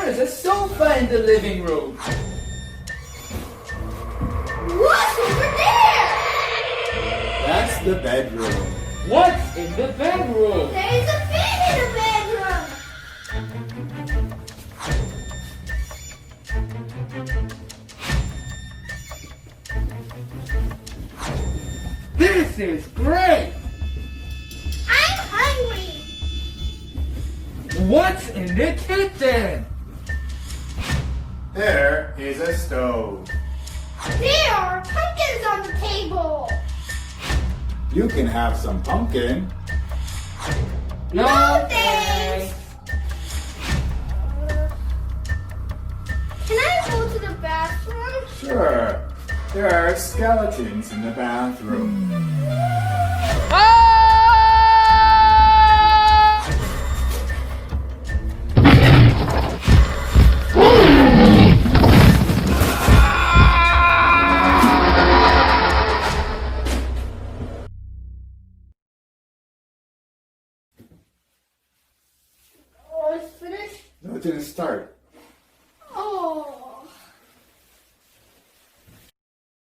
There's a sofa in the living room. What's over there? That's the bedroom. What's in the bedroom? There's a bed in the bedroom. This is great. I'm hungry. What's in the kitchen? There is a stove. There are pumpkins on the table. You can have some pumpkin. No thanks. Can I go to the bathroom? Sure. There are skeletons in the bathroom. Oh, it's finished. No, it didn't start.